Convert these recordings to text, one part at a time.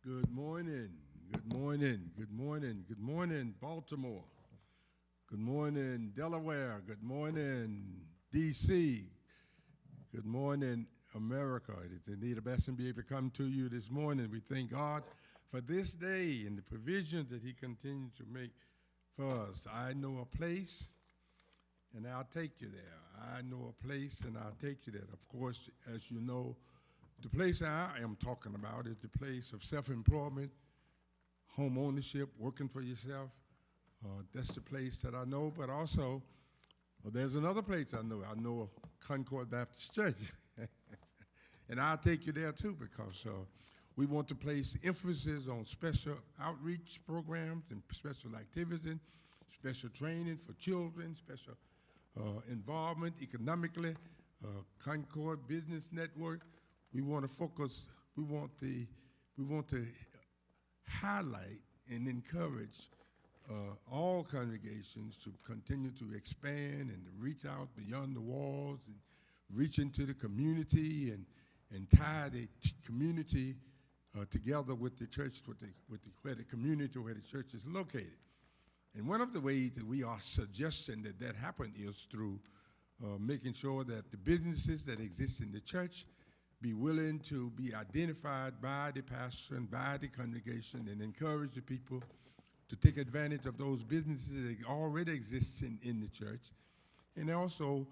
Good morning, good morning, good morning, good morning, Baltimore. Good morning, Delaware. Good morning, D.C. Good morning, America. It is indeed a blessing to be able to come to you this morning. We thank God for this day and the provisions that he continues to make for us. I know a place, and I'll take you there. I know a place, and I'll take you there. Of course, as you know, the place I am talking about is the place of self-employment, home ownership, working for yourself. That's the place that I know, but also there's another place I know. I know Concord Baptist Church, and I'll take you there too because we want to place emphasis on special outreach programs and special activities, special training for children, special involvement economically, Concord Business Network. We want to focus, we want to highlight and encourage all congregations to continue to expand and to reach out beyond the walls and reach into the community and tie the community together with the church, where the community, where the church is located. And one of the ways that we are suggesting that happen is through making sure that the businesses that exist in the church be willing to be identified by the pastor and by the congregation and encourage the people to take advantage of those businesses that already exist in the church, and also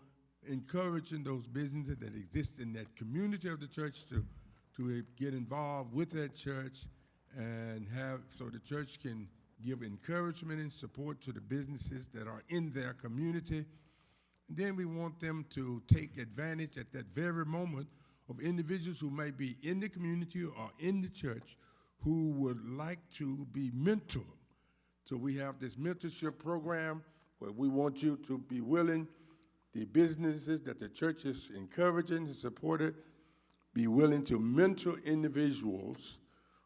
encouraging those businesses that exist in that community of the church to get involved with that church and so the church can give encouragement and support to the businesses that are in their community. And then we want them to take advantage at that very moment of individuals who may be in the community or in the church who would like to be mentored. So we have this mentorship program where we want you to be willing, the businesses that the church is encouraging and supporting, be willing to mentor individuals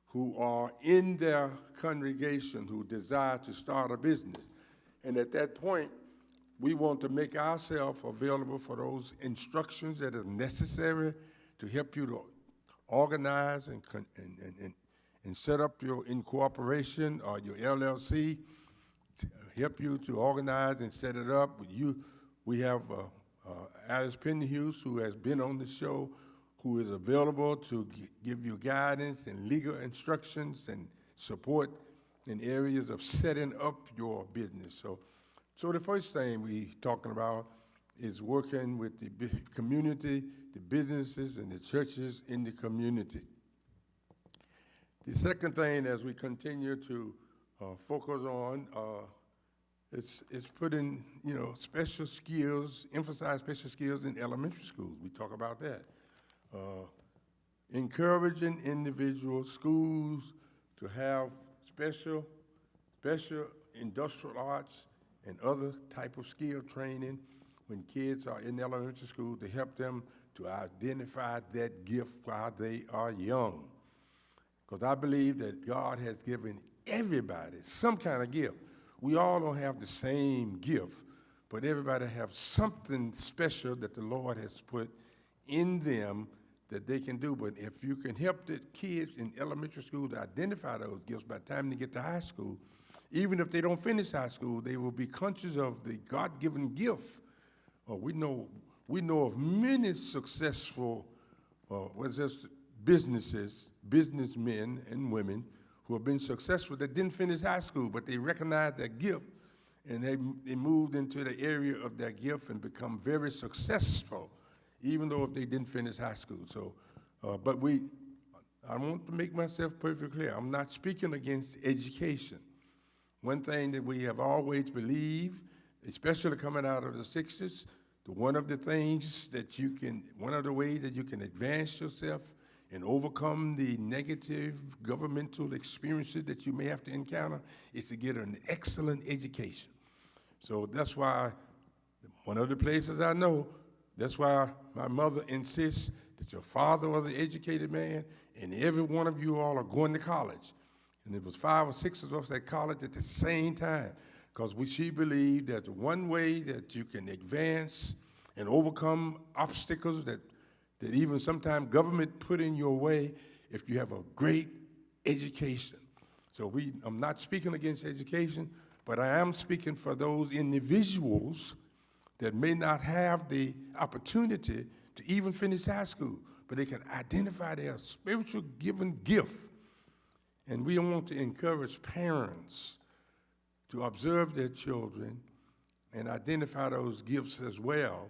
who are in their congregation who desire to start a business. And at that point, we want to make ourselves available for those instructions that are necessary to help you to organize and set up your incorporation or your LLC, to help you to organize and set it up. We have Alice Penhughes, who has been on the show, who is available to give you guidance and legal instructions and support in areas of setting up your business. So the first thing we're talking about is working with the community, the businesses, and the churches in the community. The second thing, as we continue to focus on, it's putting special skills, emphasize special skills in elementary schools. We talk about that. Encouraging individual schools to have special industrial arts and other type of skill training when kids are in elementary school to help them to identify that gift while they are young. Because I believe that God has given everybody some kind of gift. We all don't have the same gift, but everybody has something special that the Lord has put in them that they can do. But if you can help the kids in elementary school to identify those gifts by the time they get to high school, even if they don't finish high school, they will be conscious of the God-given gift. We know of many successful businessmen and women who have been successful that didn't finish high school, but they recognized their gift, and they moved into the area of their gift and become very successful, even though if they didn't finish high school. So, I want to make myself perfectly clear. I'm not speaking against education. One thing that we have always believed, especially coming out of the 60s, one of the ways that you can advance yourself and overcome the negative governmental experiences that you may have to encounter is to get an excellent education. So that's why, one of the places I know, that's why my mother insists that your father was an educated man and every one of you all are going to college. And it was 5 or 6 of us at college at the same time, because she believed that one way that you can advance and overcome obstacles that even sometimes government put in your way, if you have a great education. So I'm not speaking against education, but I am speaking for those individuals that may not have the opportunity to even finish high school, but they can identify their spiritual given gift. And we want to encourage parents to observe their children and identify those gifts as well,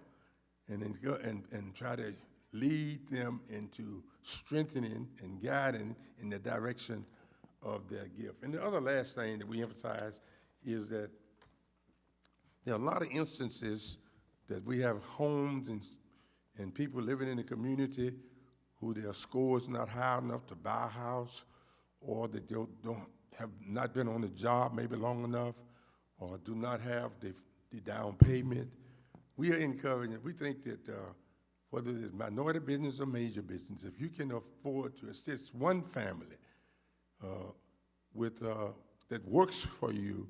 and try to lead them into strengthening and guiding in the direction of their gift. And the other last thing that we emphasize is that there are a lot of instances that we have homes and people living in the community who their score is not high enough to buy a house, or that they have not been on the job maybe long enough, or do not have the down payment. We are encouraging, we think that whether it's minority business or major business, if you can afford to assist one family that works for you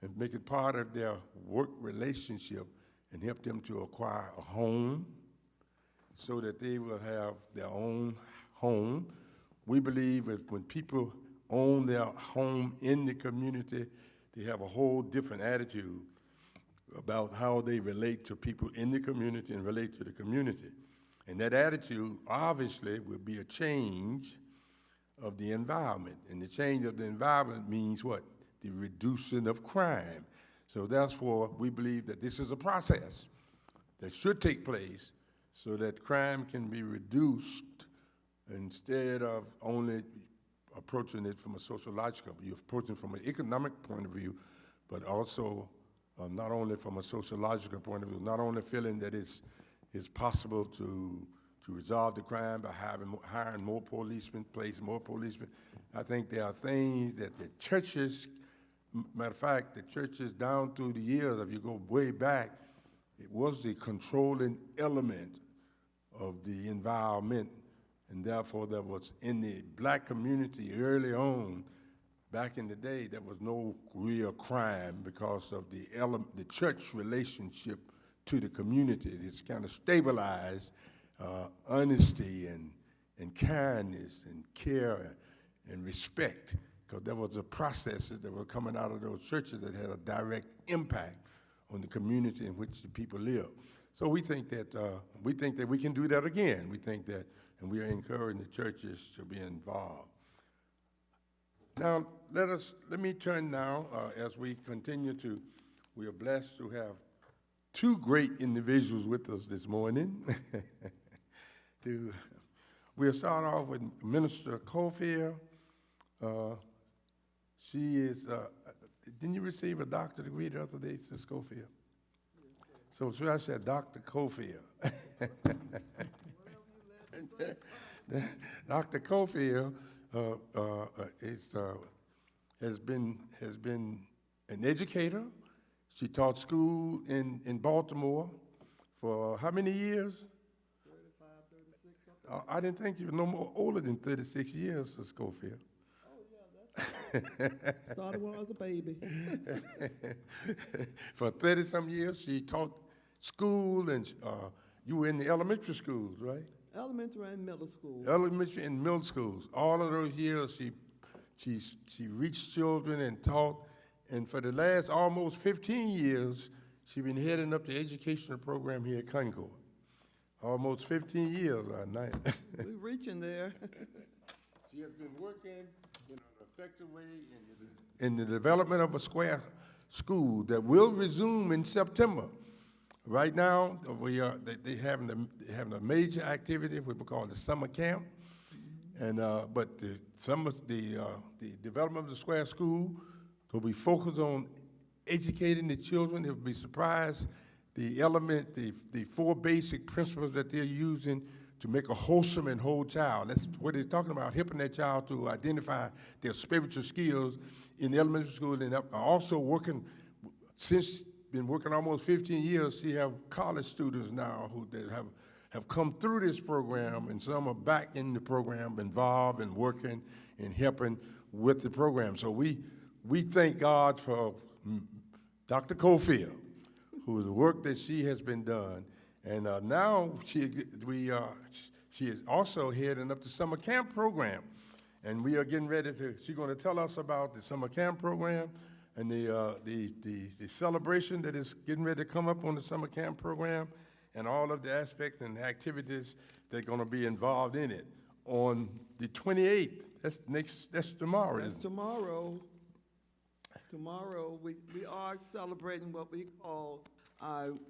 and make it part of their work relationship and help them to acquire a home so that they will have their own home. We believe that when people own their home in the community, they have a whole different attitude about how they relate to people in the community and relate to the community. And that attitude, obviously, will be a change of the environment. And the change of the environment means what? The reducing of crime. So therefore, we believe that this is a process that should take place so that crime can be reduced instead of only approaching it from a sociological. You're approaching from an economic point of view, but also not only from a sociological point of view, not only feeling that it's possible to resolve the crime by hiring more policemen, placing more policemen. I think there are things that the churches, matter of fact, the churches down through the years, if you go way back, it was the controlling element of the environment, and therefore there was, in the black community early on, back in the day, there was no real crime because of the church relationship to the community. It's kind of stabilized honesty and kindness and care and respect, because there was the processes that were coming out of those churches that had a direct impact on the community in which the people live. So we think that we can do that again. We think that, and we are encouraging the churches to be involved. Now, let me turn now, as we continue we are blessed to have two great individuals with us this morning. We'll start off with Minister Cofield. She is, didn't you receive a doctorate degree the other day, Ms. Cofield? So I said Dr. Cofield. Dr. Cofield has been an educator. She taught school in Baltimore for how many years? 35, 36, something. I didn't think you were no more older than 36 years, Ms. Cofield. Oh, yeah, that's right. Started when I was a baby. For 30-some years, she taught school, and you were in the elementary schools, right? Elementary and middle school. Elementary and middle schools. All of those years, she reached children and taught. And for the last almost 15 years, she's been heading up the educational program here at Concord. Almost 15 years, We're reaching there. She has been working in an effective way in the development of a square school that will resume in September. Right now, they having a major activity, what we call the summer camp, and but the development of the square school will be focused on educating the children. They'll be surprised the four basic principles that they're using to make a wholesome and whole child. That's what they're talking about, helping that child to identify their spiritual skills in the elementary school, and also been working almost 15 years. She have college students now that have come through this program, and some are back in the program, involved and working and helping with the program. So we thank God for Dr. Cofield, whose work that she has been done. And now she is also heading up the summer camp program. And we are getting ready she's going to tell us about the summer camp program and the celebration that is getting ready to come up on the summer camp program, and all of the aspects and activities that are going to be involved in it. On the 28th, that's tomorrow, That's isn't it? tomorrow. Tomorrow, we are celebrating what we call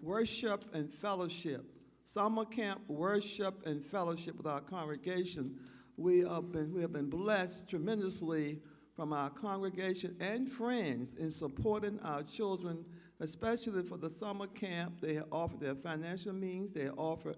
worship and fellowship. Summer camp worship and fellowship with our congregation. We have been blessed tremendously from our congregation and friends in supporting our children, especially for the summer camp. They offer their financial means, they offer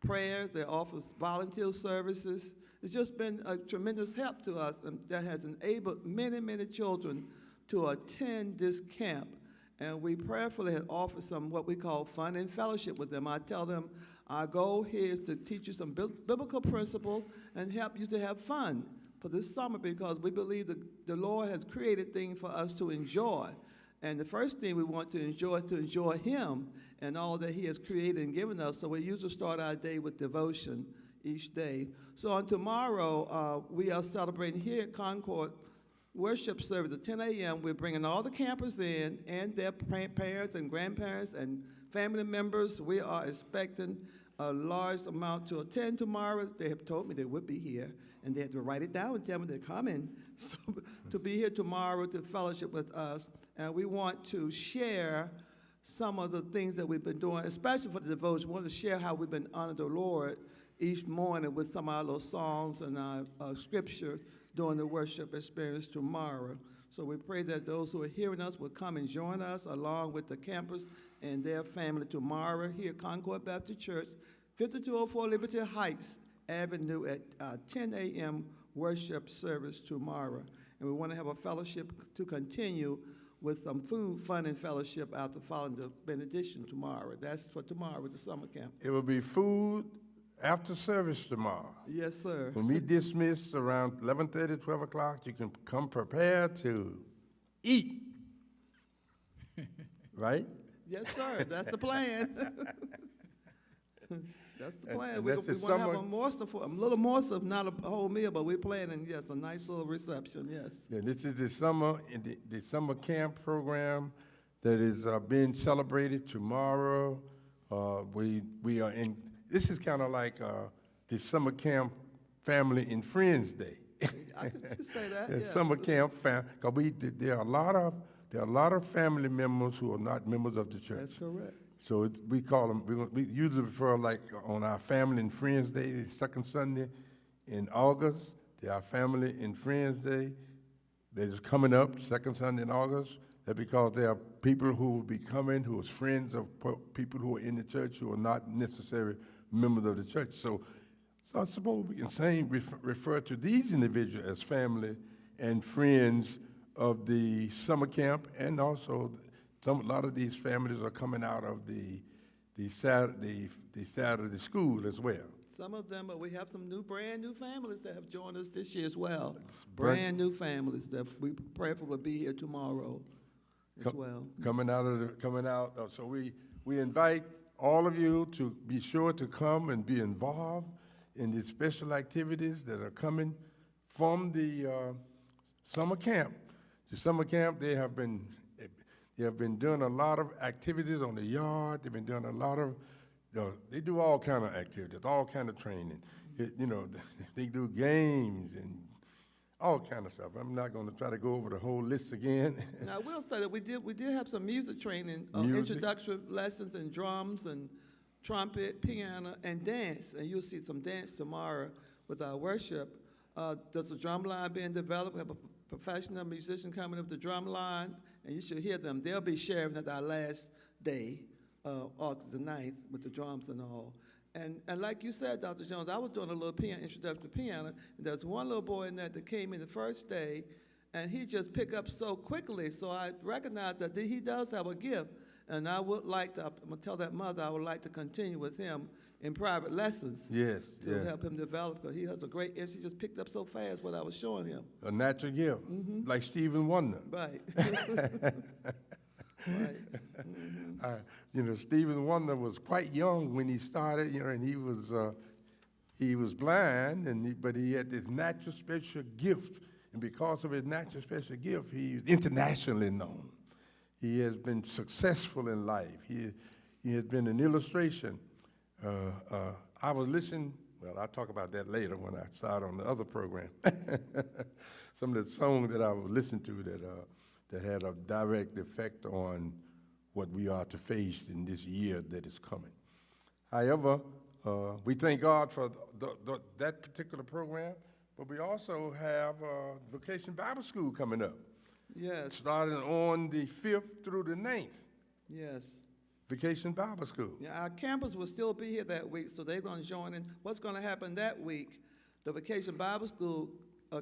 prayers, they offer volunteer services. It's just been a tremendous help to us, and that has enabled many, many children to attend this camp. And we prayerfully have offered some what we call fun and fellowship with them. I tell them our goal here is to teach you some biblical principle and help you to have fun for this summer, because we believe that the Lord has created things for us to enjoy. And the first thing we want to enjoy is to enjoy Him and all that He has created and given us. So we usually start our day with devotion each day. So on tomorrow, we are celebrating here at Concord worship service at 10 a.m. We're bringing all the campers in and their parents and grandparents and family members. We are expecting a large amount to attend tomorrow. They have told me they would be here, and they had to write it down and tell me they're coming so, to be here tomorrow to fellowship with us. And we want to share some of the things that we've been doing, especially for the devotion. We want to share how we've been honoring the Lord each morning with some of our little songs and our scriptures during the worship experience tomorrow. So we pray that those who are hearing us will come and join us along with the campers and their family tomorrow here at Concord Baptist Church, 5204 Liberty Heights Avenue at 10 a.m. worship service tomorrow. And we want to have a fellowship to continue with some food, fun, and fellowship after following the benediction tomorrow. That's for tomorrow with the summer camp. It will be food after service tomorrow. Yes, sir. When we dismiss around 11:30, 12 o'clock, you can come prepared to eat. Right? Yes, sir. That's the plan. That's the plan. And We that's want the to have summer- a morsel, a little morsel, not a whole meal, but we're planning, yes, a nice little reception, yes. Yeah, this is the summer camp program that is being celebrated tomorrow. We are in. This is kind of like the summer camp family and friends day. I could say that, The yes. summer camp because there are a lot of family members who are not members of the church. That's correct. So we call them. We usually refer like on our family and friends day, the second Sunday in August. Our family and friends day. That is coming up second Sunday in August. That's because there are people who will be coming who is friends of people who are in the church who are not necessarily members of the church. So I suppose we can refer to these individuals as family and friends of the summer camp, and also a lot of these families are coming out of the Saturday school as well. Some of them, but we have some brand new families that have joined us this year as well. It's Brand new families that we pray for will be here tomorrow as well. Coming out. So we invite all of you to be sure to come and be involved in the special activities that are coming from the summer camp. The summer camp, they have been doing a lot of activities on the yard. They've been doing a lot of, they do all kind of activities, all kind of training. They do games and all kind of stuff. I'm not going to try to go over the whole list again. Now, I will say that we did have some music training, Music? introductory lessons in drums and trumpet, piano, and dance. And you'll see some dance tomorrow with our worship. There's a drum line being developed. We have a professional musician coming up the drum line, and you should hear them. They'll be sharing at our last day, August the 9th, with the drums and all. And like you said, Dr. Jones, I was doing a little introductory piano, and there's one little boy in there that came in the first day, and he just picked up so quickly, so I recognized that he does have a gift, and I would like to, I'm going to tell that mother I would like to continue with him in private lessons. Yes, to yes. help him develop, because he has a great, and he just picked up so fast what I was showing him. A natural gift, like Stephen Wonder. Right. Right. Stephen Wonder was quite young when he started, and he was blind, but he had this natural special gift, and because of his natural special gift, he's internationally known. He has been successful in life. He has been an illustration. I was listening. Well, I'll talk about that later when I start on the other program. Some of the songs that I was listening to that had a direct effect on what we are to face in this year that is coming. However, we thank God for that particular program, but we also have Vacation Bible School coming up. Yes. Starting on the 5th through the 9th. Yes. Vacation Bible School. Yeah, our campus will still be here that week, so they're going to join in. What's going to happen that week, the Vacation Bible School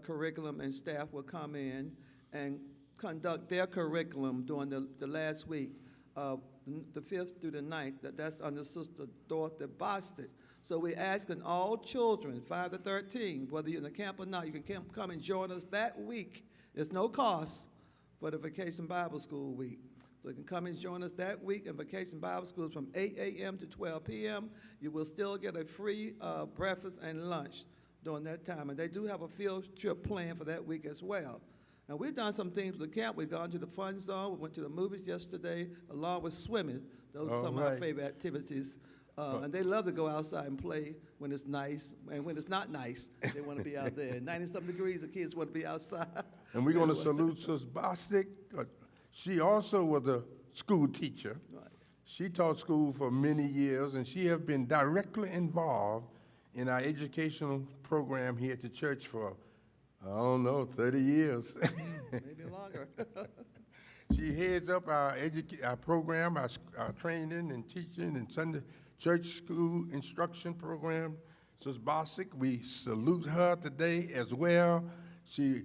curriculum and staff will come in and conduct their curriculum during the last week, the 5th through the 9th. That's under Sister Dorothy Bostic. So we're asking all children, 5 to 13, whether you're in the camp or not, you can come and join us that week. There's no cost for the Vacation Bible School week. So you can come and join us that week in Vacation Bible School from 8 a.m. to 12 p.m. You will still get a free breakfast and lunch during that time. And they do have a field trip planned for that week as well. And we've done some things with the camp. We've gone to the fun zone. We went to the movies yesterday, along with swimming. Those are some of our favorite activities. And they love to go outside and play when it's nice. And when it's not nice, they want to be out there. 90-something degrees, the kids want to be outside. And we're going to salute Sister Bostic. She also was a school teacher. Right. She taught school for many years, and she has been directly involved in our educational program here at the church for, 30 years. Maybe longer. She heads up our program, our training and teaching and Sunday church school instruction program. Sister Bostic, we salute her today as well. She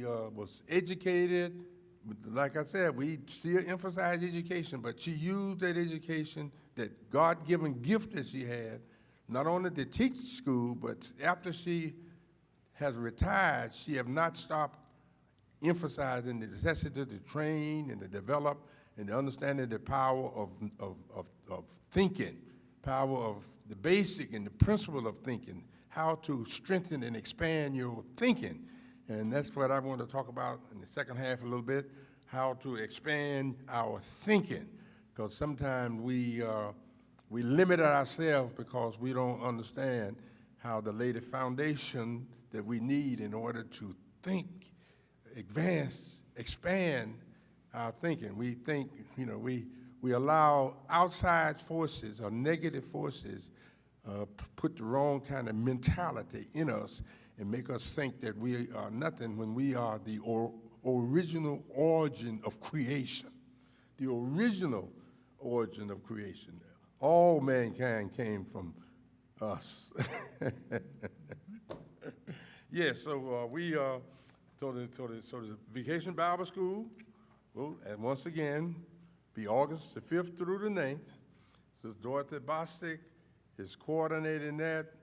was educated. Like I said, we still emphasize education, but she used that education, that God-given gift that she had, not only to teach school, but after she has retired, she have not stopped emphasizing the necessity to train and to develop and to understanding the power of thinking, power of the basic and the principle of thinking, how to strengthen and expand your thinking. And that's what I want to talk about in the second half a little bit, how to expand our thinking, because sometimes we limit ourselves because we don't understand how to lay the foundation that we need in order to think, advance, expand our thinking. We think, we allow outside forces or negative forces put the wrong kind of mentality in us and make us think that we are nothing when we are the original origin of creation. The original origin of creation. All mankind came from us. Yes, so the Vacation Bible School will, and once again, be August the 5th through the 9th. So Dorothy Bostic is coordinating that.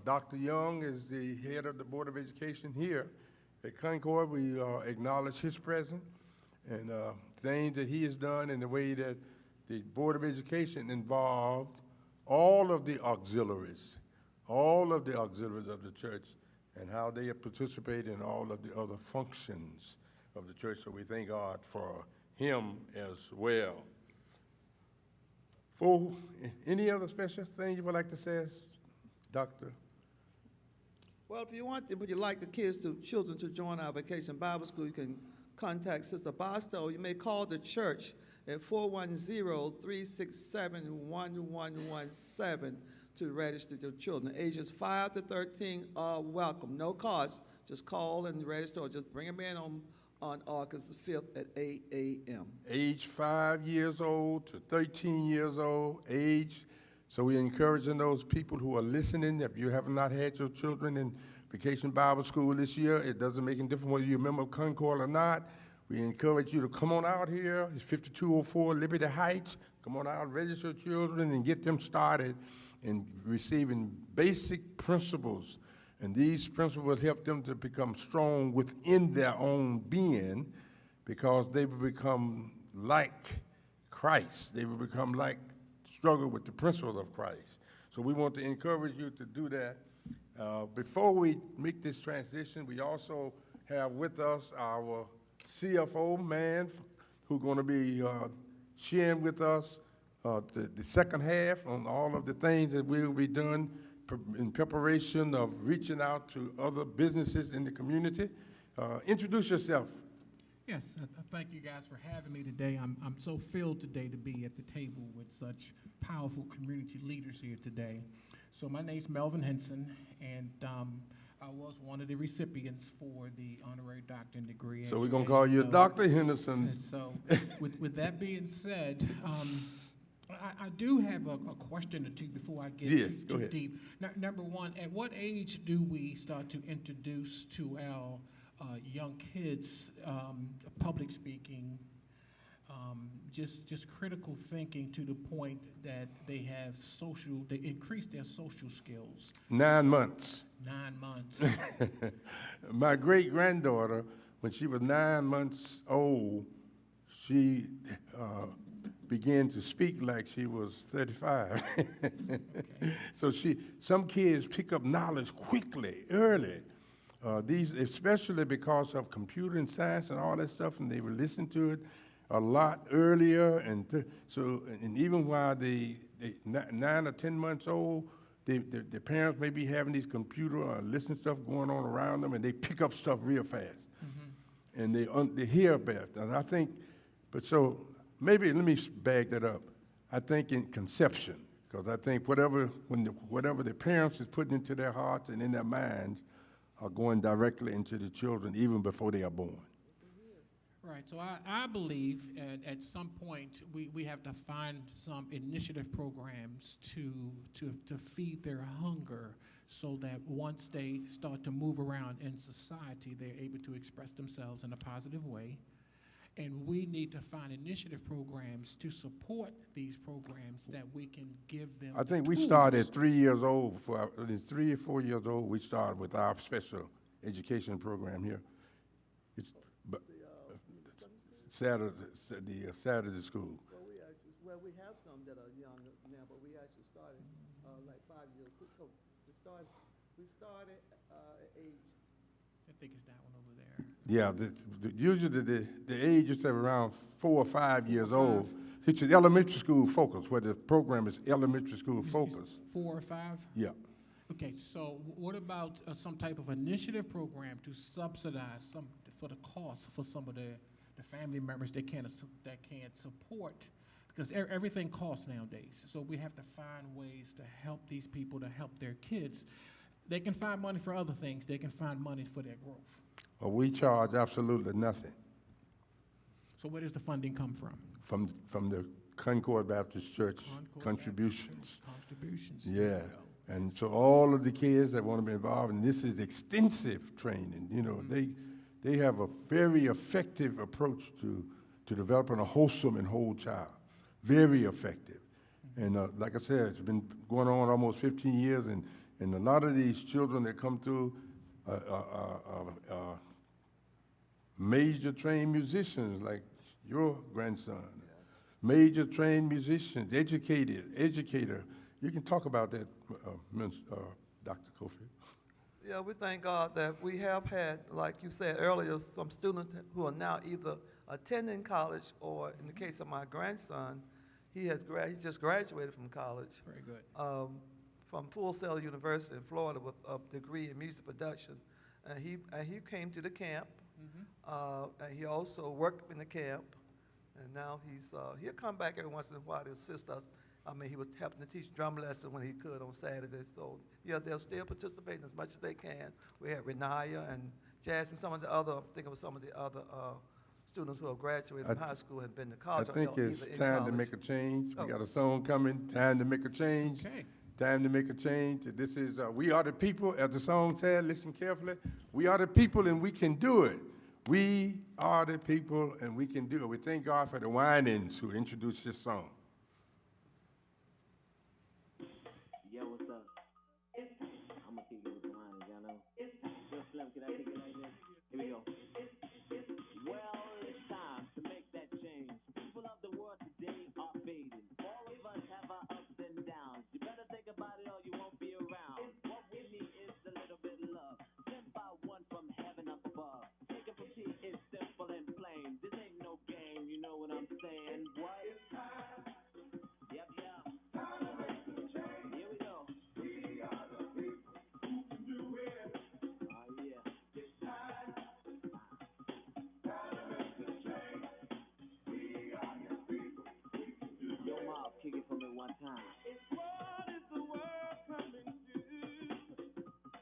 Dr. Young is the head of the Board of Education here at Concord. We acknowledge his presence and things that he has done in the way that the Board of Education involved all of the auxiliaries, all of the auxiliaries of the church and how they participate in all of the other functions of the church. So we thank God for him as well. For any other special thing you would like to say, Doctor? Well, if would you like the children to join our Vacation Bible School, you can contact Sister Bostow. You may call the church at 410-367-1117 to register your children. Ages 5 to 13 are welcome. No cost. Just call and register, or just bring them in on August the 5th at 8 a.m. Age 5 years old to 13 years old, age. So we're encouraging those people who are listening, if you have not had your children in Vacation Bible School this year, it doesn't make any difference whether you're a member of Concord or not. We encourage you to come on out here. It's 5204 Liberty Heights. Come on out, register your children, and get them started in receiving basic principles. And these principles help them to become strong within their own being, because they will become like Christ. They will become like, struggle with the principles of Christ. So we want to encourage you to do that. Before we make this transition, we also have with us our CFO man who's going to be sharing with us the second half on all of the things that will be done in preparation of reaching out to other businesses in the community. Introduce yourself. Yes, thank you guys for having me today. I'm so filled today to be at the table with such powerful community leaders here today. So my name's Melvin Henson, and I was one of the recipients for the honorary doctorate degree. So we're going to call you Dr. Henderson. So with that being said, I do have a question or two before I get too deep. Number one, at what age do we start to introduce to our young kids public speaking, just critical thinking, to the point that they increase their social skills? 9 months. 9 months. My great-granddaughter, when she was 9 months old, she began to speak like she was 35. Okay. So some kids pick up knowledge quickly, early. These, especially because of computer and science and all that stuff, and they were listening to it a lot earlier, and even while they 9 or 10 months old, the parents may be having these computer or listening stuff going on around them, and they pick up stuff real fast, and they hear best. And I think, but so maybe let me bag that up. I think in conception, because I think whatever the parents is putting into their hearts and in their minds are going directly into the children even before they are born. Right, so I believe at some point we have to find some initiative programs to feed their hunger, so that once they start to move around in society, they're able to express themselves in a positive way. And we need to find initiative programs to support these programs that we can give them. I think we started at 3 years old. 3 or 4 years old, we started with our special education program here. It's Saturday school. Well, we have some that are young now, but we actually started like 5 years ago. We started at age. I think it's that one over there. Yeah, usually the age is around 4 or 5 years old. It's an elementary school focus, where the program is elementary school focus. 4 or 5? Yeah. Okay, so what about some type of initiative program to subsidize for the cost for some of the family members that can't support, because everything costs nowadays. So we have to find ways to help these people, to help their kids. They can find money for other things. They can find money for their growth. Well, we charge absolutely nothing. So where does the funding come from? From the Concord Baptist Church contributions. Contributions. Yeah. And so all of the kids that want to be involved, and this is extensive training, you know, they have a very effective approach to developing a wholesome and whole child. Very effective. And like I said, it's been going on almost 15 years, and a lot of these children that come through major trained musicians like your grandson, major trained musicians, educator. You can talk about that, Dr. Cofield. Yeah, we thank God that we have had, like you said earlier, some students who are now either attending college or, in the case of my grandson, he just graduated from college. Very good. From Full Sail University in Florida with a degree in music production. And he came to the camp, and he also worked in the camp, and now he'll come back every once in a while to assist us. I mean, he was helping to teach drum lesson when he could on Saturdays. So, yeah, they'll still participate as much as they can. We had Renaya and Jasmine, some of the other students who have graduated from high school and been to I college. think it's time to make a change. We Oh. got a song coming, time to make a change. Okay. Time to make a change. This is We Are the People, as the song said, listen carefully. We are the people and we can do it. We are the people and we can do it. We thank God for the Winans who introduced this song. Yo, what's up? I'm gonna kick it with the line, y'all know. Yo, Slim, can I kick it like this? Here we go. Well, it's time to make that change. People of the world today are fading. All of us have our ups and downs. You better think about it or you won't be around. What we need is a little bit of love. Sent by one from heaven up above. Take it from T, it's simple and plain. This ain't no game, you know what I'm saying? What? Yep, yeah. Here we go. We are the people who can do it. Oh, yeah. Yo, Mob, kick it for me one time. What is the world coming to?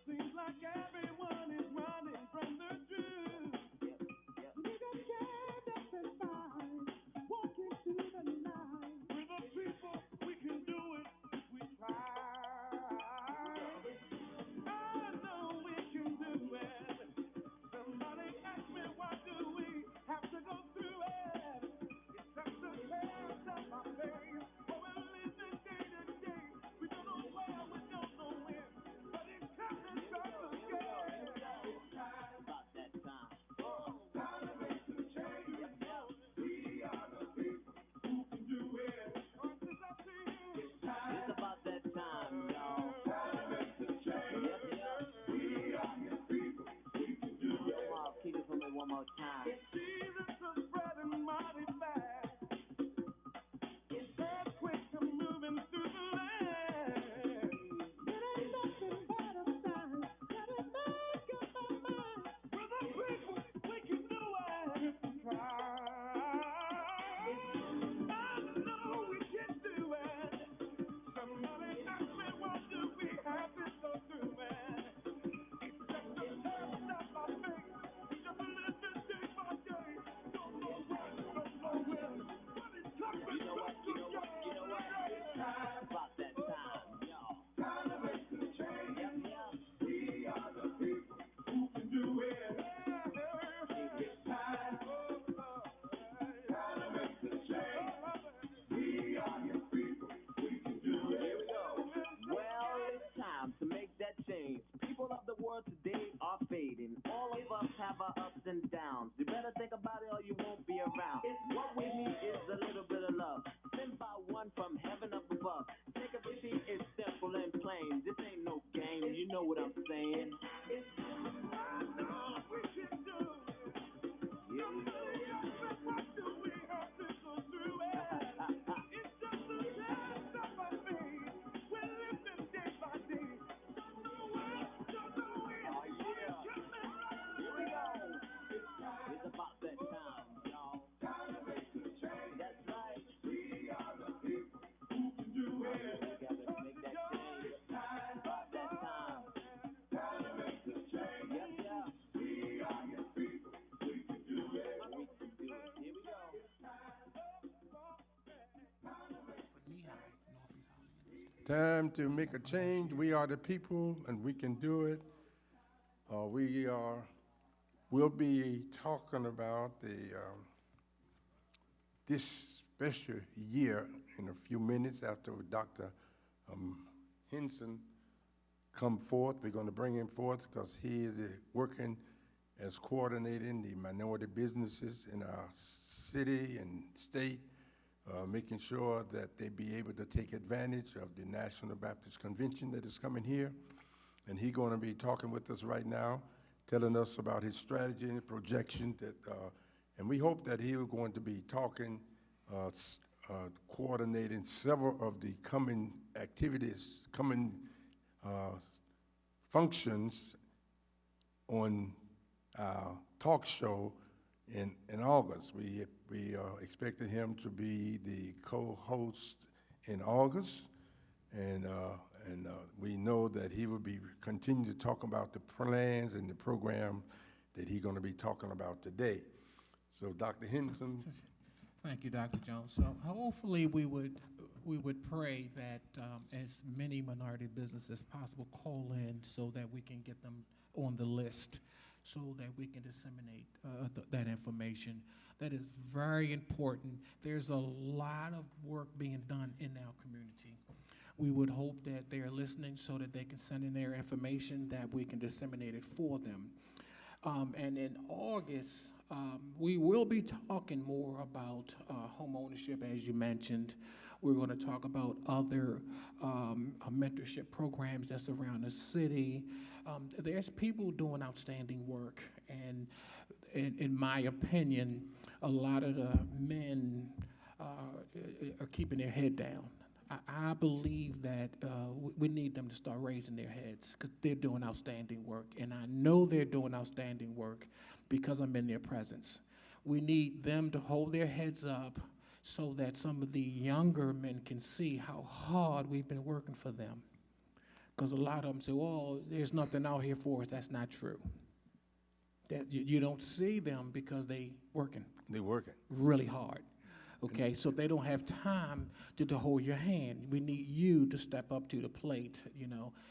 Seems like everyone is running from the truth. Yep, yep. We got gathered up and fine, walking through the night. We're the people, we can do it if we try. I know we can do it. Somebody ask me, why do we have to go through it? It's just a test of our faith. Oh, we're living day to day. We don't know where, we don't know when, but it's coming from the sky. About that time. Time to make the change. We are the people who can do it. Voices I sing. It's about that time, y'all. Time to make the change. Yep, yep. We are the people who can do Yo, it. Mob, kick it for me one more time. Jesus is spreading mighty fast. It's earthquakes are moving through the land. It ain't nothing but a sign that it make up our mind. We're the people, we can do it if we try. I know we can do it. Somebody ask me, what do we have to go through it? It's just a test of our faith. We just live it day by day. Don't know when, don't know when, but it's coming. You know what? About that time, y'all. Time to make the change. Yep, yep. We are the people who can do it. It's time. Time to make the change. We are the people. We can do it. Here we go. Well, it's time to make that change. People of the world today are fading. All of us have our ups and downs. You better think about it or you won't be around. What we need is a little bit of love. Sent by one from heaven up above. Take a seat, it's simple and plain. This ain't no game, you know what I'm saying? I know we can do it. Here we go. What do we have to go through it? It's just a test of our faith. We're living day by day. Don't know when, don't know when, Oh, but yeah. it's coming. Here we go. It's about that time, y'all. Time to make the change. That's right. We are the people who can do it. We gotta make that change. About that time. Time to make the change. Yep, yeah. We are the people. We can do it. We can do it. Here we go. For Lehigh, Northeast Housing. Time to make a change. We are the people and we can do it. We'll be talking about this special year in a few minutes after Dr. Henson come forth. We're going to bring him forth because he is working as coordinating the minority businesses in our city and state, making sure that they be able to take advantage of the National Baptist Convention that is coming here. and he's going to be talking with us right now, telling us about his strategy and projection. And we hope that he is going to be talking, coordinating several of the coming activities, coming functions on our talk show in August. We are expecting him to be the co-host in August, and we know that he will be continuing to talk about the plans and the program that he's going to be talking about today. So, Dr. Henderson. Thank you, Dr. Jones. So hopefully we would pray that as many minority businesses as possible call in so that we can get them on the list, so that we can disseminate that information. That is very important. There's a lot of work being done in our community. We would hope that they are listening so that they can send in their information, that we can disseminate it for them. And in August, we will be talking more about home ownership, as you mentioned. We're going to talk about other mentorship programs that's around the city. There's people doing outstanding work, and in my opinion, a lot of the men are keeping their head down. I believe that we need them to start raising their heads, because they're doing outstanding work, and I know they're doing outstanding work because I'm in their presence. We need them to hold their heads up so that some of the younger men can see how hard we've been working for them. Because a lot of them say, oh, there's nothing out here for us. That's not true. That you don't see them because they're working really hard. Okay, so they don't have time to hold your hand. We need you to step up to the plate,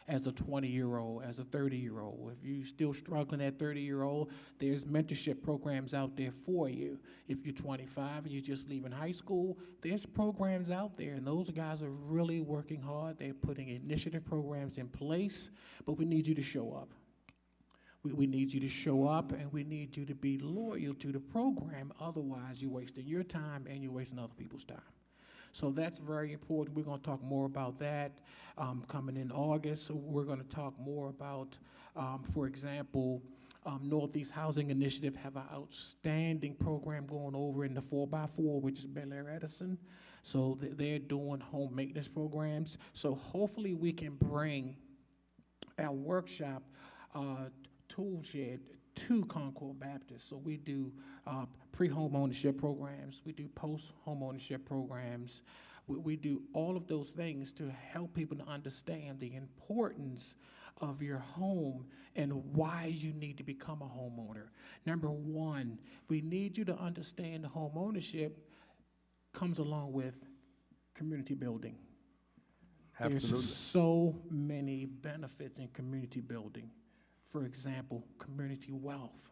as a 20-year-old, as a 30-year-old. If you're still struggling at 30-year-old, there's mentorship programs out there for you. If you're 25 and you're just leaving high school, there's programs out there, and those guys are really working hard. They're putting initiative programs in place, but we need you to show up. We need you to show up, and we need you to be loyal to the program. Otherwise, you're wasting your time and you're wasting other people's time. So that's very important. We're going to talk more about that coming in August. So we're going to talk more about, for example, Northeast Housing Initiative have an outstanding program going over in the 4x4, which is Bel Air Edison. So they're doing home maintenance programs. So hopefully we can bring our workshop toolshed to Concord Baptist. So we do pre-home ownership programs, we do post-home ownership programs, we do all of those things to help people to understand the importance of your home and why you need to become a homeowner. Number one, we need you to understand home ownership comes along with community building. Absolutely. There's so many benefits in community building. For example, community wealth.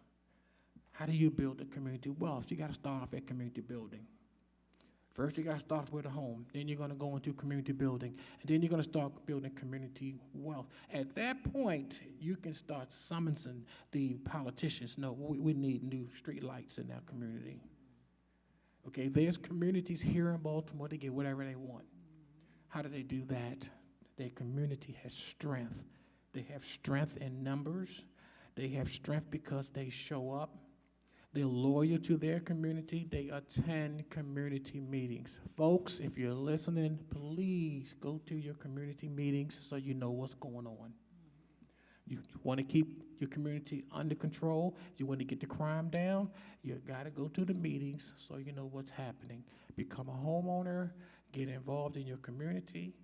How do you build a community wealth? You got to start off at community building. First, you got to start with a home. Then you're going to go into community building. And then you're going to start building community wealth. At that point, you can start summoning the politicians. No, we need new street lights in our community. Okay, there's communities here in Baltimore that get whatever they want. How do they do that? Their community has strength. They have strength in numbers. They have strength because they show up. They're loyal to their community. They attend community meetings. Folks, if you're listening, please go to your community meetings so you know what's going on. You want to keep your community under control. You want to get the crime down. You got to go to the meetings so you know what's happening. Become a homeowner. Get involved in your community.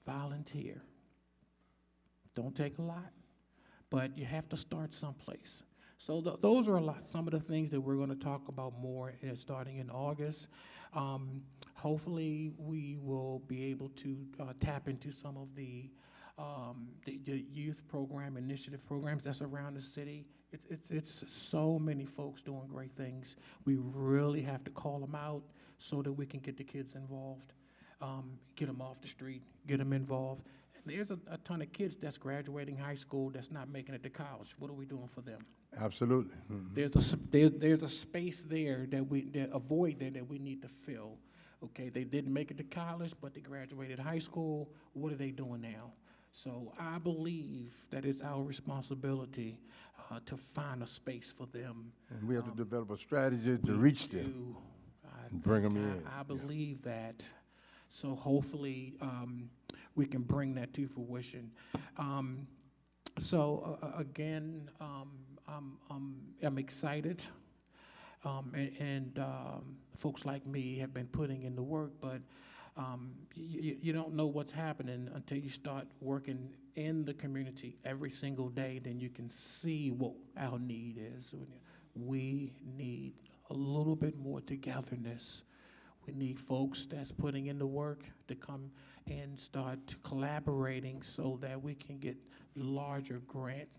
Volunteer. Don't take a lot, but you have to start someplace. So those are some of the things that we're going to talk about more starting in August. Hopefully, we will be able to tap into some of the youth program, initiative programs that's around the city. It's so many folks doing great things. We really have to call them out so that we can get the kids involved, get them off the street, get them involved. There's a ton of kids that's graduating high school that's not making it to college. What are we doing for them? Absolutely. Mm-hmm. There's a space there a void there that we need to fill. Okay, they didn't make it to college, but they graduated high school. What are they doing now? So I believe that it's our responsibility to find a space for them. And we have to develop a strategy to reach them and bring them in. I believe that. So hopefully we can bring that to fruition. Again, I'm excited. And folks like me have been putting in the work, but you don't know what's happening until you start working in the community every single day. Then you can see what our need is. We need a little bit more togetherness. We need folks that's putting in the work to come and start collaborating so that we can get larger grant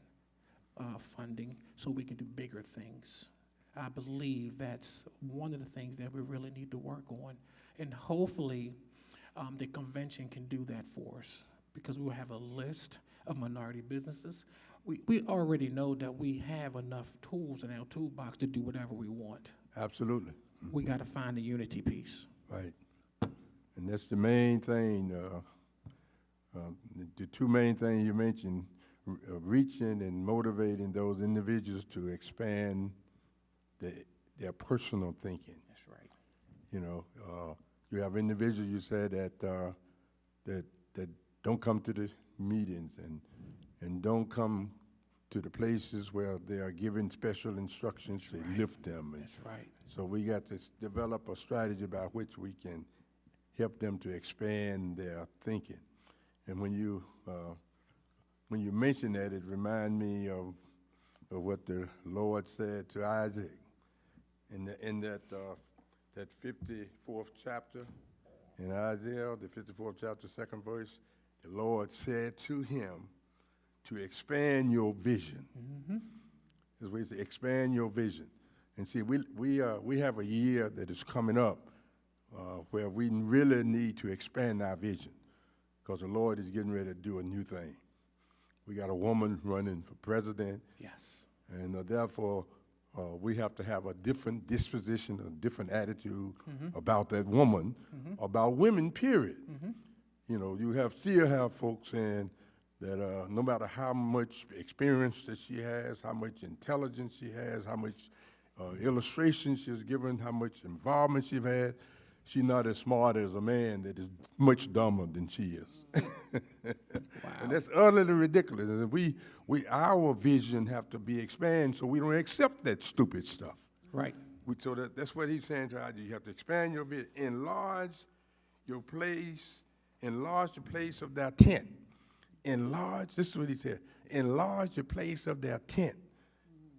funding so we can do bigger things. I believe that's one of the things that we really need to work on. And hopefully the convention can do that for us, because we will have a list of minority businesses. We already know that we have enough tools in our toolbox to do whatever we want. Absolutely. We got to find the unity piece. Right. And that's the main thing, the two main things you mentioned, reaching and motivating those individuals to expand their personal thinking. That's right. You know, you have individuals, you said, that don't come to the meetings and don't come to the places where they are given special instructions to lift them. And That's right. so we got to develop a strategy by which we can help them to expand their thinking. And when you mention that, it reminds me of what the Lord said to Isaac in that 54th chapter in Isaiah, the 54th chapter, 2nd verse. The Lord said to him to expand your vision. Mm-hmm. That's what he said, expand your vision. And see, we have a year that is coming up where we really need to expand our vision, because the Lord is getting ready to do a new thing. We got a woman running for president. Yes. And therefore, we have to have a different disposition, a different attitude about that woman, about women, period. You know, you still have folks saying that no matter how much experience that she has, how much intelligence she has, how much illustration she's given, how much involvement she's had, she's not as smart as a man that is much dumber than she is. Wow. And that's utterly ridiculous. And our vision have to be expanded so we don't accept that stupid stuff. Right. So that's what he's saying to us. You have to expand your vision, enlarge the place of their tent. This is what he said, enlarge the place of their tent.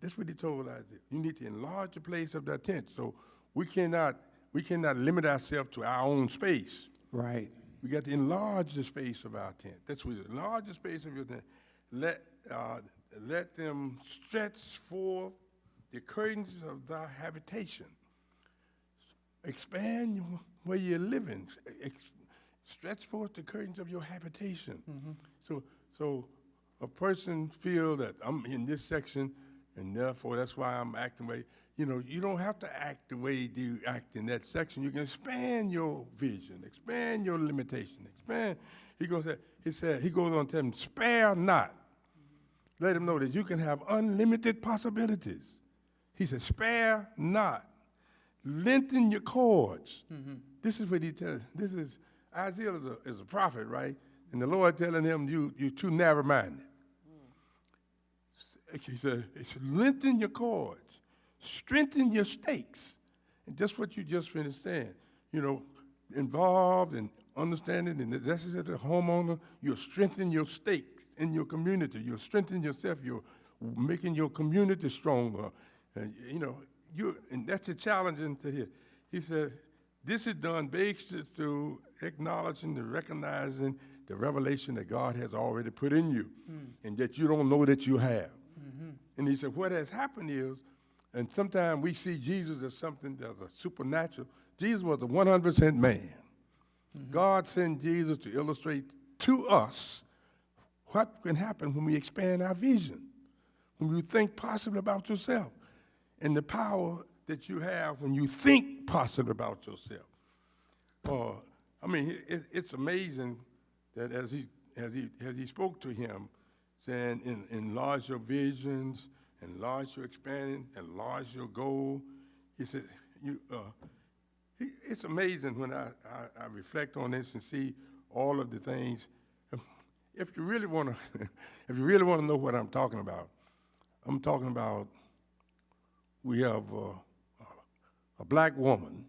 That's what he told us. You need to enlarge the place of their tent. So we cannot limit ourselves to our own space. Right. We got to enlarge the space of our tent. That's what it is. Enlarge the space of your tent. Let them stretch forth the curtains of thy habitation. Expand where you're living. Stretch forth the curtains of your habitation. So a person feel that I'm in this section, and therefore that's why I'm acting the way. You know, you don't have to act the way you act in that section. You can expand your vision, expand your limitation, expand. He goes on to tell them, spare not. Let them know that you can have unlimited possibilities. He said, spare not. Lengthen your cords. This is what he tells. This is Isaiah is a prophet, right? And the Lord telling him, you're too narrow-minded. He said, lengthen your cords. Strengthen your stakes. And just what you just finished saying, you know, involved in understanding and that's as a homeowner, you're strengthening your stakes in your community. You're strengthening yourself. You're making your community stronger. And, you know, and that's a challenge into here. He said, this is done based through acknowledging and recognizing the revelation that God has already put in you and that you don't know that you have. And he said, what has happened is, and sometimes we see Jesus as something that's a supernatural. Jesus was a 100% man. God sent Jesus to illustrate to us what can happen when we expand our vision, when you think positive about yourself, and the power that you have when you think positive about yourself. I mean, it's amazing that as as he spoke to him, saying, enlarge your visions, enlarge your expanding, enlarge your goal. He said, it's amazing when I reflect on this and see all of the things. If you really want to, if you really want to know what I'm talking about we have a black woman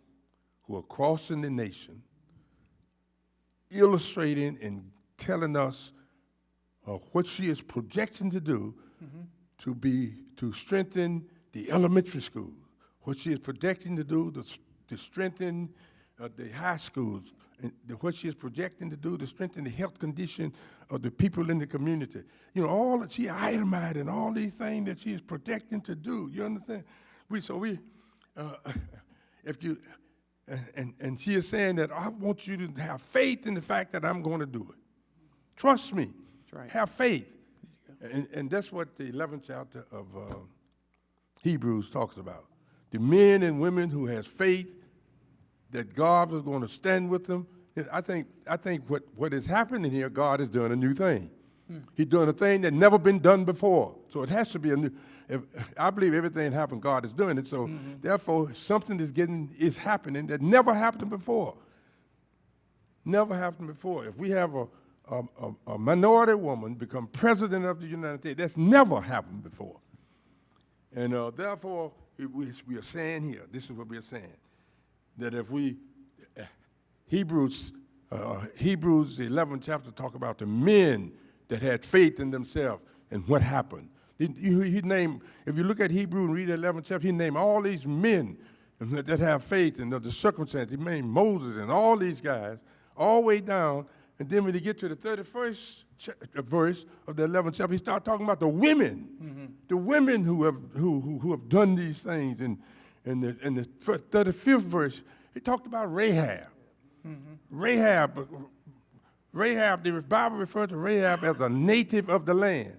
who are crossing the nation, illustrating and telling us what she is projecting to do to strengthen the elementary schools, what she is projecting to do to strengthen the high schools, and what she is projecting to do to strengthen the health condition of the people in the community. You know, all that she itemized and all these things that she is projecting to do. You understand? And she is saying that I want you to have faith in the fact that I'm going to do it. Trust me. That's right. Have faith. And that's what the 11th chapter of Hebrews talks about. The men and women who has faith that God was going to stand with them. I think what is happening here, God is doing a new thing. He's doing a thing that never been done before. So it has to be a new. I believe everything that happened, God is doing it. So therefore, something is happening that never happened before. Never happened before. If we have a minority woman become president of the United States, that's never happened before. And therefore, we are saying here, this is what we are saying, that if we, Hebrews, the 11th chapter talk about the men that had faith in themselves and what happened. He named, if you look at Hebrew and read the 11th chapter, he named all these men that have faith and the circumstance. He named Moses and all these guys all the way down. And then when you get to the 31st verse of the 11th chapter, he starts talking about the women, the women who have done these things. And in the 35th verse, he talked about Rahab. Rahab, the Bible refers to Rahab as a native of the land.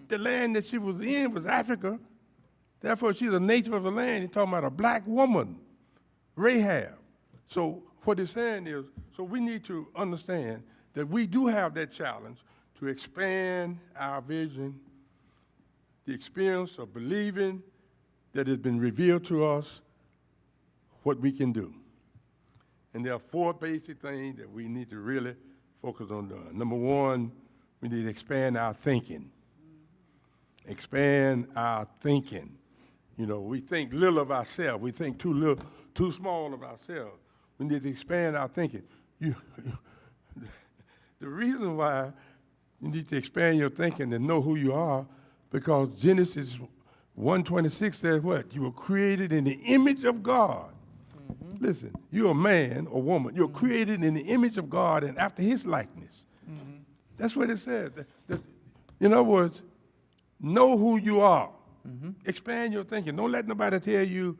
The land that she was in was Africa. Therefore, she's a native of the land. He's talking about a black woman, Rahab. So what he's saying is, so we need to understand that we do have that challenge to expand our vision, the experience of believing that has been revealed to us, what we can do. And there are four basic things that we need to really focus on doing. Number one, we need to expand our thinking. Expand our thinking. You know, we think little of ourselves. We think too small of ourselves. We need to expand our thinking. The reason why you need to expand your thinking and know who you are, because Genesis 1:26 says what? You were created in the image of God. Listen, you're a man or woman. You're created in the image of God and after his likeness. That's what it says. In other words, know who you are. Expand your thinking. Don't let nobody tell you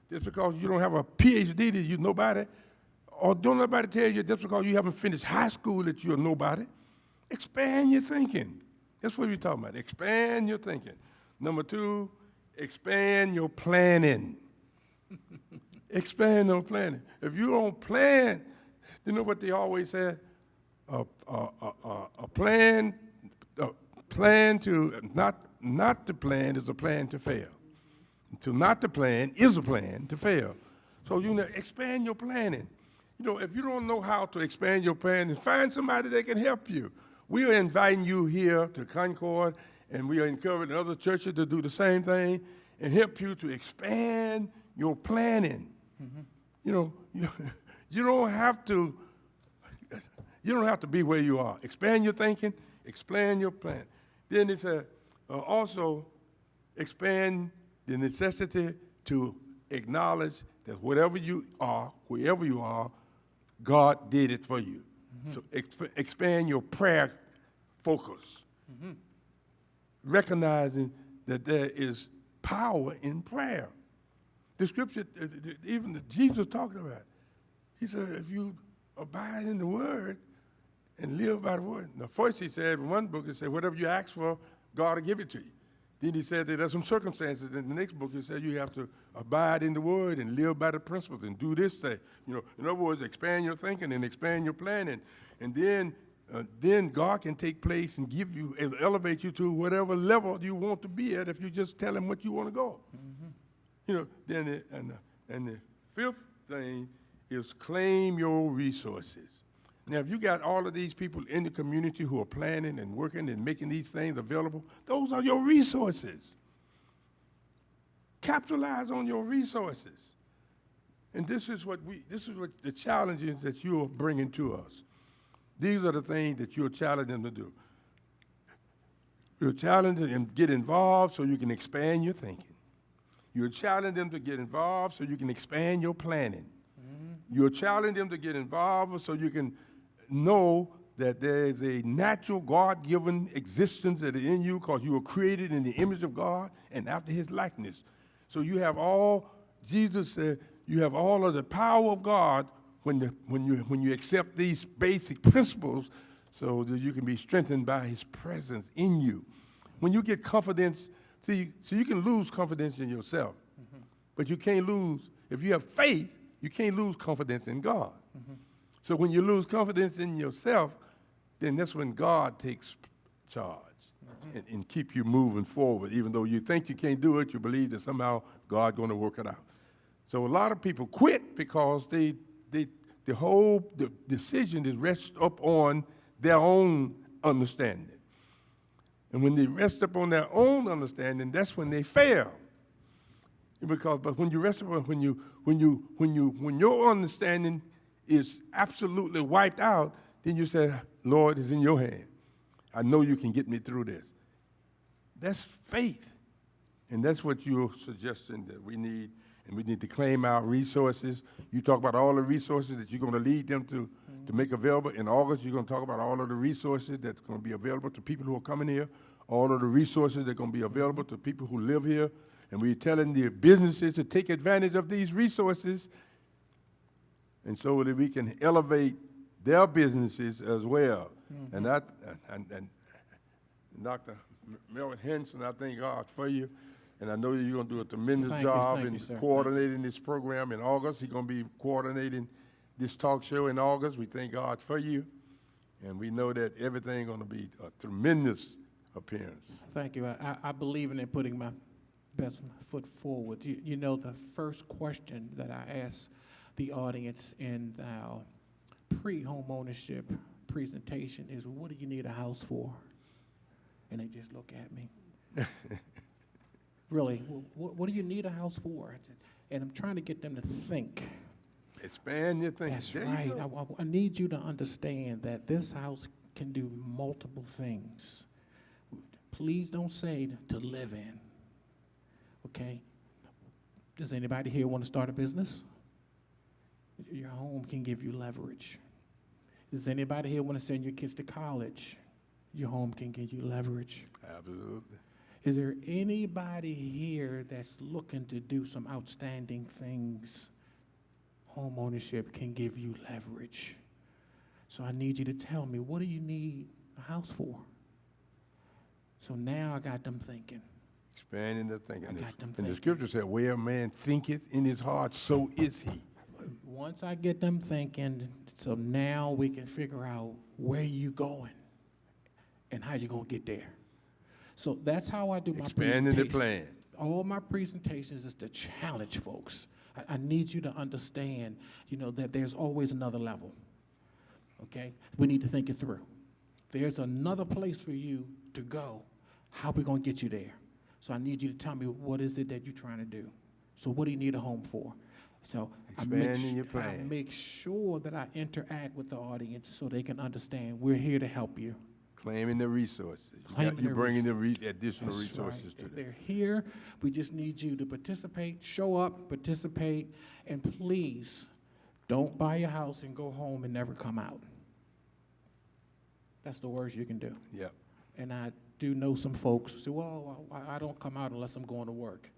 just because you don't have a PhD that you're nobody, or don't let nobody tell you just because you haven't finished high school that you're nobody. Expand your thinking. That's what we're talking about. Expand your thinking. Number two, expand your planning. Expand your planning. If you don't plan, you know what they always say? A plan to not to plan is a plan to fail. To not to plan is a plan to fail. So you know, expand your planning. You know, if you don't know how to expand your planning, find somebody that can help you. We are inviting you here to Concord, and we are encouraging other churches to do the same thing and help you to expand your planning. You know, you don't have to be where you are. Expand your thinking, expand your plan. Then it said also expand the necessity to acknowledge that whatever you are, wherever you are, God did it for you. So expand your prayer focus, recognizing that there is power in prayer. The scripture, even Jesus talked about it. He said, if you abide in the word and live by the word. Now, first he said, in one book, he said, whatever you ask for, God will give it to you. Then he said that there's some circumstances. In the next book, he said you have to abide in the word and live by the principles and do this thing. You know, in other words, expand your thinking and expand your planning. And then then God can take place and give you, and elevate you to whatever level you want to be at if you just tell him what you want to go. You know, then and the fifth thing is claim your resources. Now, if you got all of these people in the community who are planning and working and making these things available, those are your resources. Capitalize on your resources. And this is what the challenges that you're bringing to us. These are the things that you're challenging them to do. You're challenging them to get involved so you can expand your thinking. You're challenging them to get involved so you can expand your planning. You're challenging them to get involved so you can know that there is a natural God-given existence that is in you because you were created in the image of God and after his likeness. So you have all, Jesus said, you have all of the power of God when you accept these basic principles so that you can be strengthened by his presence in you. When you get confidence, so you can lose confidence in yourself, but you can't lose, if you have faith, you can't lose confidence in God. So when you lose confidence in yourself, then that's when God takes charge and keep you moving forward. Even though you think you can't do it, you believe that somehow God's going to work it out. So a lot of people quit because the whole decision is rest up on their own understanding. And when they rest up on their own understanding, that's when they fail. But when you rest upon, when your understanding is absolutely wiped out, then you say, Lord, it's in your hand. I know you can get me through this. That's faith. And that's what you're suggesting that we need. And we need to claim our resources. You talk about all the resources that you're going to lead them to make available. In August, you're going to talk about all of the resources that's going to be available to people who are coming here, all of the resources that are going to be available to people who live here. And we're telling the businesses to take advantage of these resources and so that we can elevate their businesses as well. And Dr. Melvin Henson, I thank God for you. And I know you're going to do a tremendous job in coordinating this program in August. He's going to be coordinating this talk show in August. We thank God for you. And we know that everything's going to be a tremendous appearance. Thank you. I believe in putting my best foot forward. You know, the first question that I asked the audience in our pre-home ownership presentation is, what do you need a house for? And they just look at me. Really, what do you need a house for? And I'm trying to get them to think. Expand your thinking. That's right. I need you to understand that this house can do multiple things. Please don't say to live in, okay? Does anybody here want to start a business? Your home can give you leverage. Does anybody here want to send your kids to college? Your home can give you leverage. Absolutely. Is there anybody here that's looking to do some outstanding things? Home ownership can give you leverage. So I need you to tell me, what do you need a house for? So now I got them thinking. Expanding the thinking. I got them and thinking. the scripture said, where a man thinketh in his heart, so is he. Once I get them thinking, so now we can figure out where you going and how you going to get there. So that's how I do my presentation. Expanding the plan. All my presentations is to challenge folks. I need you to understand, you know, that there's always another level, okay? We need to think it through. There's another place for you to go. How are we going to get you there? So I need you to tell me, what is it that you're trying to do? So what do you need a home for? So I make sure that I interact with the audience so they can understand we're here to help you. Claiming the resources. You're bringing the additional resources to them. They're here. We just need you to participate, show up, participate, and please don't buy a house and go home and never come out. That's the worst you can do. Yep. And I do know some folks who say, well, I don't come out unless I'm going to work.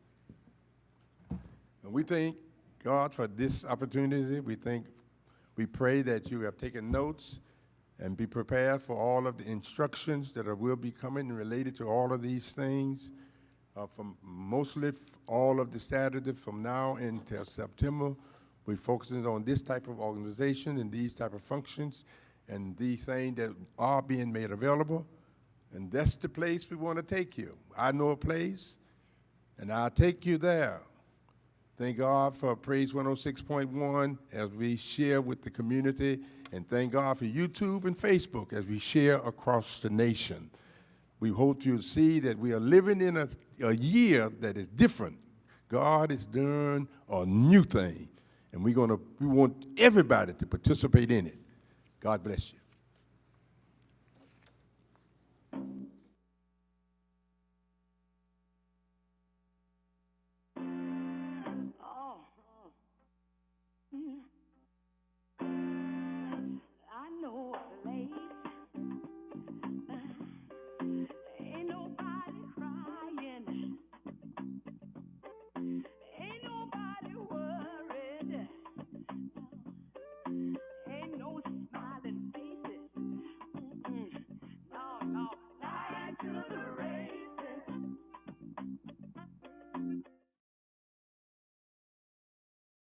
And we thank God for this opportunity. We pray that you have taken notes and be prepared for all of the instructions that will be coming related to all of these things. From mostly all of the Saturday from now until September, we're focusing on this type of organization and these type of functions. and these things that are being made available, and that's the place we want to take you. I know a place, and I'll take you there. Thank God for Praise 106.1 as we share with the community, and thank God for YouTube and Facebook as we share across the nation. We hope you'll see that we are living in a year that is different. God is doing a new thing, and we want everybody to participate in it. God bless you.